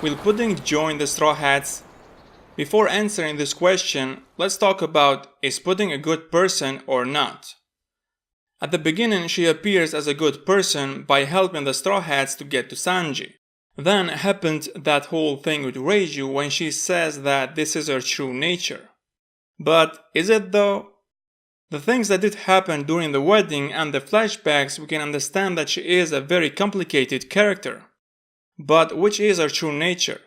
Will Pudding join the Straw Hats? Before answering this question, let's talk about, is Pudding a good person or not? At the beginning, she appears as a good person by helping the Straw Hats to get to Sanji. Then happened that whole thing with Reiju when she says that this is her true nature. But is it though? The things that did happen during the wedding and the flashbacks, we can understand that she is a very complicated character. But which is her true nature?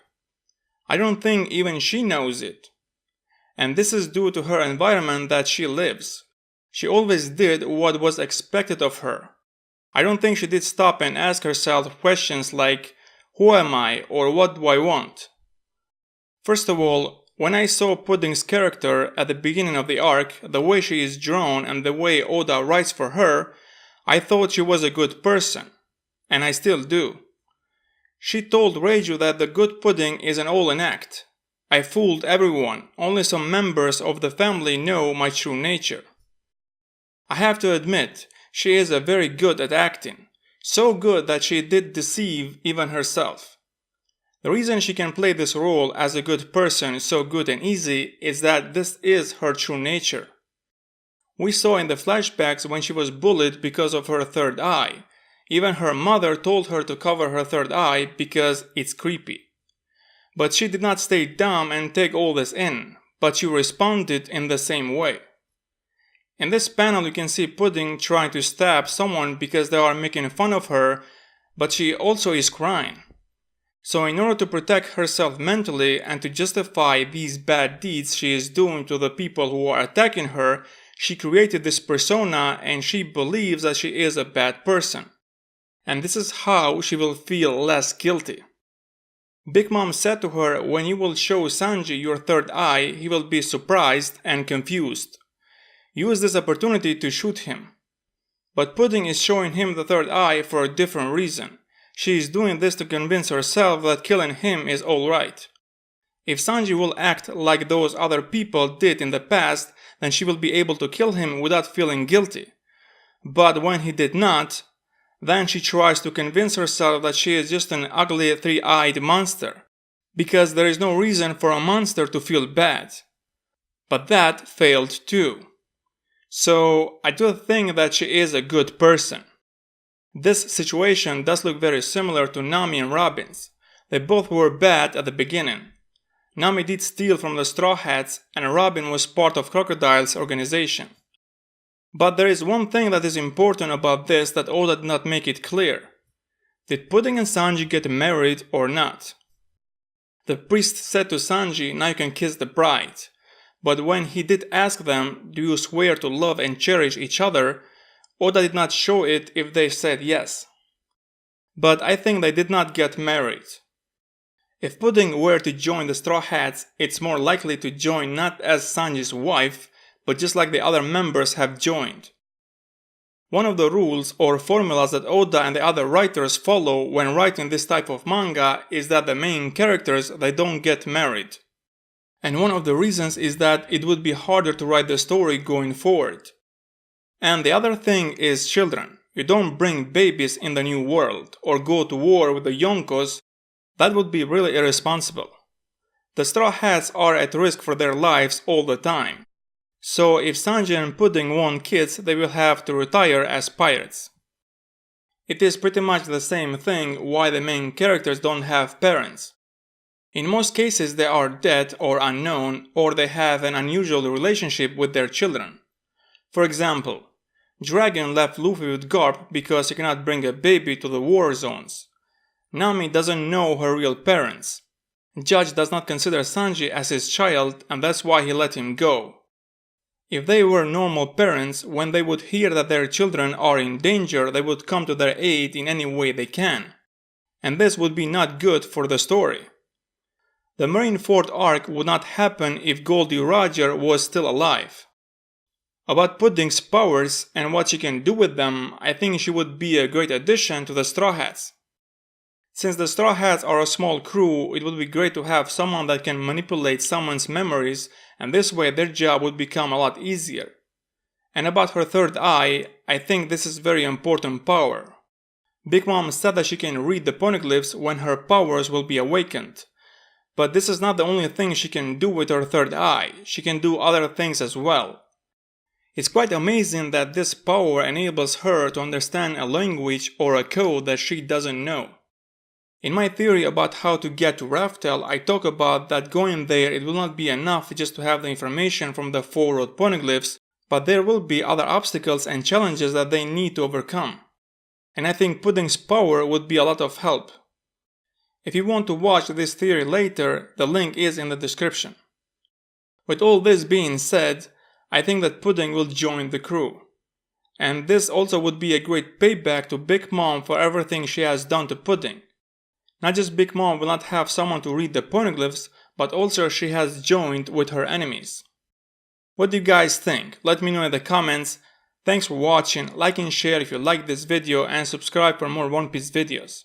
I don't think even she knows it. And this is due to her environment that she lives. She always did what was expected of her. I don't think she did stop and ask herself questions like, who am I or what do I want? First of all, when I saw Pudding's character at the beginning of the arc, the way she is drawn and the way Oda writes for her, I thought she was a good person. And I still do. She told Reiju that the good pudding is all an act. I fooled everyone, only some members of the family know my true nature. I have to admit, she is very good at acting. So good that she did deceive even herself. The reason she can play this role as a good person so good and easy is that this is her true nature. We saw in the flashbacks when she was bullied because of her third eye. Even her mother told her to cover her third eye because it's creepy. But she did not stay dumb and take all this in, but she responded in the same way. In this panel you can see Pudding trying to stab someone because they are making fun of her, but she also is crying. So in order to protect herself mentally and to justify these bad deeds she is doing to the people who are attacking her, she created this persona and she believes that she is a bad person. And this is how she will feel less guilty. Big Mom said to her, when you will show Sanji your third eye, he will be surprised and confused. Use this opportunity to shoot him. But Pudding is showing him the third eye for a different reason. She is doing this to convince herself that killing him is alright. If Sanji will act like those other people did in the past, then she will be able to kill him without feeling guilty. But when he did not, then she tries to convince herself that she is just an ugly three-eyed monster, because there is no reason for a monster to feel bad. But that failed too. So I do think that she is a good person. This situation does look very similar to Nami and Robin's. They both were bad at the beginning. Nami did steal from the Straw Hats and Robin was part of Crocodile's organization. But there is one thing that is important about this that Oda did not make it clear. Did Pudding and Sanji get married or not? The priest said to Sanji, now you can kiss the bride. But when he did ask them, do you swear to love and cherish each other, Oda did not show it if they said yes. But I think they did not get married. If Pudding were to join the Straw Hats, it's more likely to join not as Sanji's wife, but just like the other members have joined. One of the rules or formulas that Oda and the other writers follow when writing this type of manga is that the main characters, they don't get married. And one of the reasons is that it would be harder to write the story going forward. And the other thing is children. You don't bring babies in the new world or go to war with the Yonkos. That would be really irresponsible. The Straw Hats are at risk for their lives all the time. So if Sanji and Pudding want kids, they will have to retire as pirates. It is pretty much the same thing why the main characters don't have parents. In most cases they are dead or unknown, or they have an unusual relationship with their children. For example, Dragon left Luffy with Garp because he cannot bring a baby to the war zones. Nami doesn't know her real parents. Judge does not consider Sanji as his child and that's why he let him go. If they were normal parents, when they would hear that their children are in danger, they would come to their aid in any way they can. And this would be not good for the story. The Marineford arc would not happen if Goldie Roger was still alive. About Pudding's powers and what she can do with them, I think she would be a great addition to the Straw Hats. Since the Straw Hats are a small crew, it would be great to have someone that can manipulate someone's memories, and this way their job would become a lot easier. And about her third eye, I think this is very important power. Big Mom said that she can read the poneglyphs when her powers will be awakened. But this is not the only thing she can do with her third eye, she can do other things as well. It's quite amazing that this power enables her to understand a language or a code that she doesn't know. In my theory about how to get to Raftel, I talk about that going there it will not be enough just to have the information from the 4 road poneglyphs, but there will be other obstacles and challenges that they need to overcome. And I think Pudding's power would be a lot of help. If you want to watch this theory later, the link is in the description. With all this being said, I think that Pudding will join the crew. And this also would be a great payback to Big Mom for everything she has done to Pudding. Not just Big Mom will not have someone to read the poneglyphs, but also she has joined with her enemies. What do you guys think? Let me know in the comments. Thanks for watching, like and share if you liked this video, and subscribe for more One Piece videos.